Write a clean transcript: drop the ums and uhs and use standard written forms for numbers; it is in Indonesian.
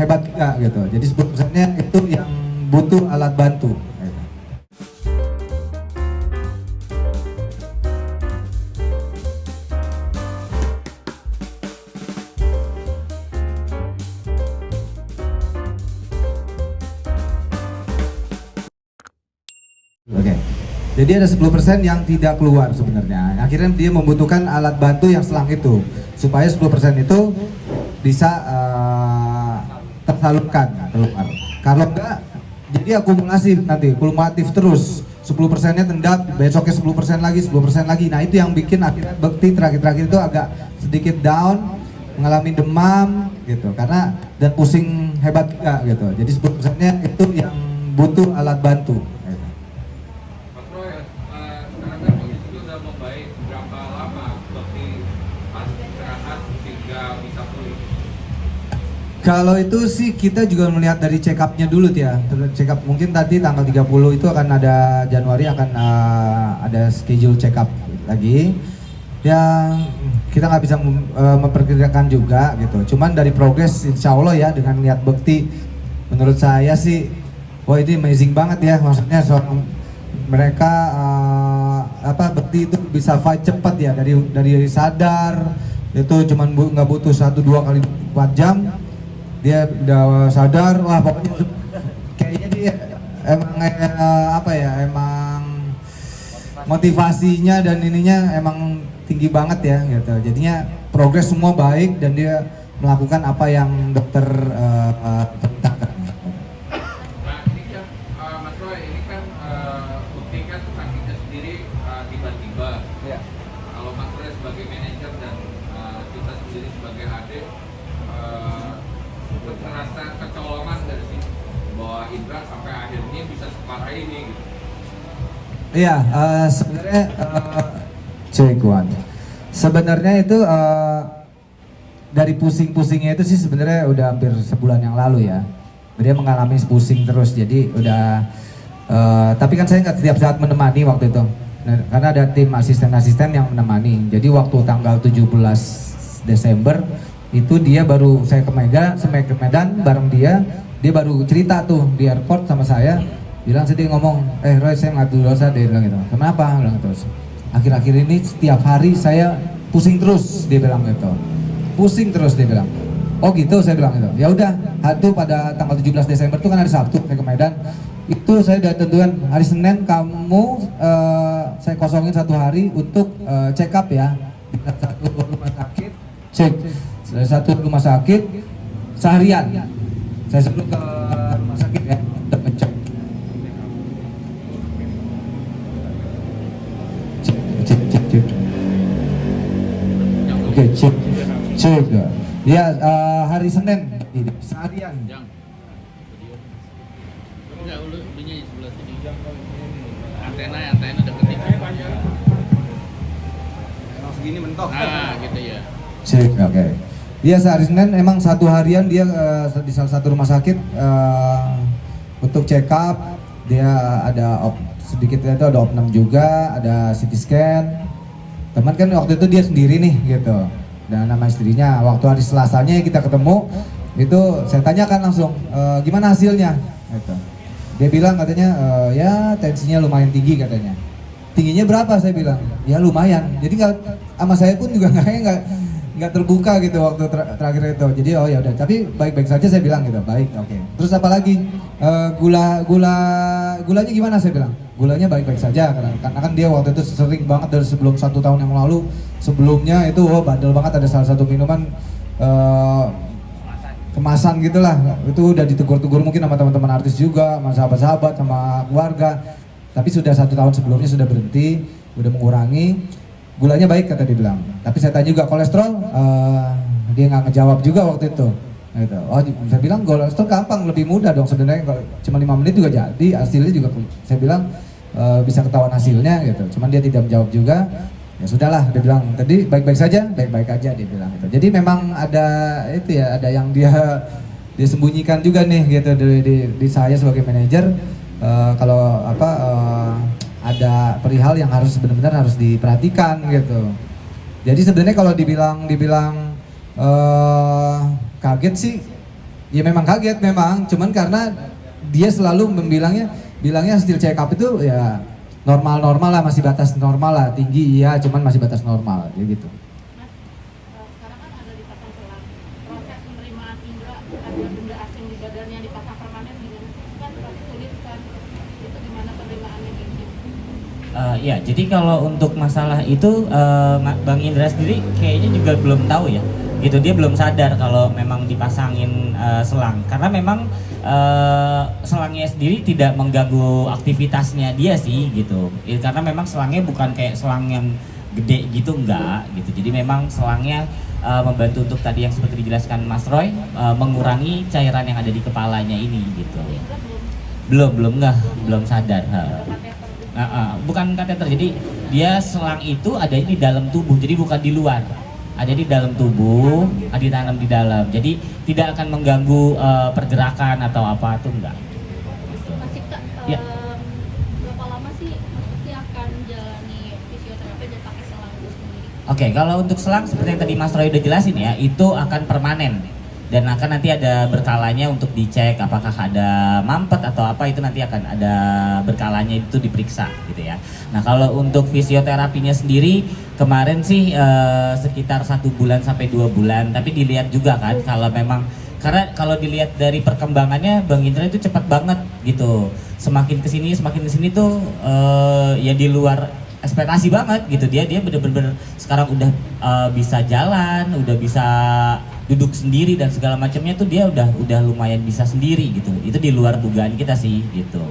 hebat juga gitu. Jadi 10%-nya itu yang butuh alat bantu. Oke. Jadi ada 10% yang tidak keluar sebenarnya. Akhirnya dia membutuhkan alat bantu yang selang itu supaya 10% itu bisa tersalurkan keluar. Kalau enggak, jadi akumulasi nanti, kumulatif terus. 10%-nya tendap, besoknya 10% lagi, 10% lagi. Nah itu yang bikin akhirnya Bekti terakhir-terakhir itu agak sedikit down, mengalami demam gitu. Karena dan pusing hebat juga gitu. Jadi 10%-nya itu yang butuh alat bantu. Kalau itu sih kita juga melihat dari check up-nya dulu ya. Check up mungkin tadi tanggal 30 itu akan ada Januari akan ada schedule check up lagi. Ya kita nggak bisa memperkirakan juga gitu. Cuman dari progres insya Allah ya dengan lihat Bekti, menurut saya sih, wah ini amazing banget ya. Maksudnya mereka Bekti itu bisa fight cepat ya dari sadar itu cuman nggak butuh 1-2 kali 4 jam. Dia udah sadar, wah pokoknya kayaknya dia emang emang motivasinya dan ininya emang tinggi banget ya gitu. Jadinya progres semua baik dan dia melakukan apa yang dokter perintahkan. Nah ini kan Mas Roy, ini kan Bekti kan sakitnya sendiri tiba-tiba. Ya. Kalau Mas Roy sebagai manajer dan kita sendiri sebagai adik terasa kecolongan dari sini bahwa Indra sampai akhirnya bisa separah ini gitu. Iya, sebenarnya sebenarnya itu dari pusing-pusingnya itu sih sebenarnya udah hampir sebulan yang lalu ya. Dia mengalami pusing terus, jadi udah tapi kan saya nggak setiap saat menemani waktu itu. Nah, karena ada tim asisten-asisten yang menemani. Jadi waktu tanggal 17 Desember itu dia baru saya ke Medan bareng dia baru cerita tuh di airport sama saya, bilang sedih ngomong, Roy saya ngadu dosa, dia bilang gitu. Kenapa? Bilang terus. Akhir-akhir ini setiap hari saya pusing terus, dia bilang gitu. Pusing terus dia bilang. Oh gitu, saya bilang gitu. Ya udah, itu pada tanggal 17 Desember itu kan hari Sabtu saya ke Medan. Itu saya udah tentukan hari Senin kamu saya kosongin 1 hari untuk check up ya di satu rumah sakit, cek satu rumah sakit seharian. Saya sebelum ke rumah sakit ya untuk ngecek. Cek. Oke, cek. Ya hari Senin seharian. Enggak, ulunya di sebelah sini. Antena deketin. Emang segini mentok. Nah, gitu ya. Cek, oke. Dia sehari Senin emang 1 harian dia di salah satu rumah sakit untuk check up. Dia ada sedikitnya itu ada opnam juga, ada CT scan. Teman kan waktu itu dia sendiri nih gitu. Dan nama istrinya waktu hari Selasanya kita ketemu itu saya tanyakan langsung gimana hasilnya gitu. Dia bilang katanya ya tensinya lumayan tinggi katanya. Tingginya berapa? Saya bilang ya lumayan. Jadi nggak sama saya pun juga nggak terbuka gitu waktu terakhir itu. Jadi oh ya udah, tapi baik-baik saja saya bilang gitu. Baik, oke. Terus apa lagi? Gulanya gimana? Saya bilang gulanya baik-baik saja karena kan dia waktu itu sering banget dari sebelum 1 tahun yang lalu. Sebelumnya itu bandel banget, ada salah satu minuman kemasan gitulah. Itu udah ditegur-tegur mungkin sama teman-teman artis juga, sama sahabat-sahabat, sama keluarga. Tapi sudah 1 tahun sebelumnya sudah berhenti, udah mengurangi. Gulanya baik kata dia bilang. Tapi saya tanya juga kolesterol, dia nggak ngejawab juga waktu itu. Gitu. Oh, saya bilang kolesterol gampang, lebih mudah dong sebenarnya, kalau cuma 5 menit juga jadi, hasilnya juga. Saya bilang bisa ketahuan hasilnya gitu. Cuman dia tidak menjawab juga. Ya sudahlah, dia bilang tadi baik-baik saja, baik-baik aja dia bilang gitu. Jadi memang ada itu ya, ada yang dia sembunyikan juga nih gitu di saya sebagai manajer. Kalau ada perihal yang harus benar-benar harus diperhatikan gitu. Jadi sebenarnya kalau dibilang kaget sih Ya memang kaget memang, cuman karena dia selalu bilangnya hasil check up itu ya normal-normal lah, masih batas normal lah, tinggi iya, cuman masih batas normal, ya gitu. Mas, sekarang kan ada dipasang selang. Proses penerimaan indera ada benda asing di badan yang dipasang permanen gimana sih? Kan pasti sulit kan? Itu gimana penerimaannya gitu? Ya, jadi kalau untuk masalah itu Bang Indra sendiri kayaknya juga belum tahu ya. Gitu, dia belum sadar kalau memang dipasangin selang. Karena memang selangnya sendiri tidak mengganggu aktivitasnya dia sih gitu. Karena memang selangnya bukan kayak selang yang gede gitu, enggak gitu. Jadi memang selangnya membantu untuk tadi yang seperti dijelaskan Mas Roy, mengurangi cairan yang ada di kepalanya ini gitu. Indra belum Belum sadar. ada kateter gitu. Bukan kateter, jadi dia selang itu ada di dalam tubuh, jadi bukan di luar, ada di dalam tubuh, ditanam di dalam, jadi tidak akan mengganggu pergerakan atau apa tuh enggak. Mas Cipta, Ya. berapa lama sih Mas Cipta akan jalani fisioterapi dan pakai selang itu sendiri? Oke, kalau untuk selang seperti yang tadi Mas Roy udah jelasin ya, itu akan permanen dan akan nanti ada berkalanya untuk dicek apakah ada mampet atau apa, itu nanti akan ada berkalanya itu diperiksa gitu ya. Nah kalau untuk fisioterapinya sendiri kemarin sih sekitar 1 bulan sampai 2 bulan, tapi dilihat juga kan kalau memang, karena kalau dilihat dari perkembangannya Bang Indra itu cepat banget gitu, semakin kesini tuh ya di luar ekspektasi banget gitu. Dia bener-bener sekarang udah bisa jalan, udah bisa duduk sendiri dan segala macamnya tuh dia udah lumayan bisa sendiri gitu. Itu di luar dugaan kita sih gitu.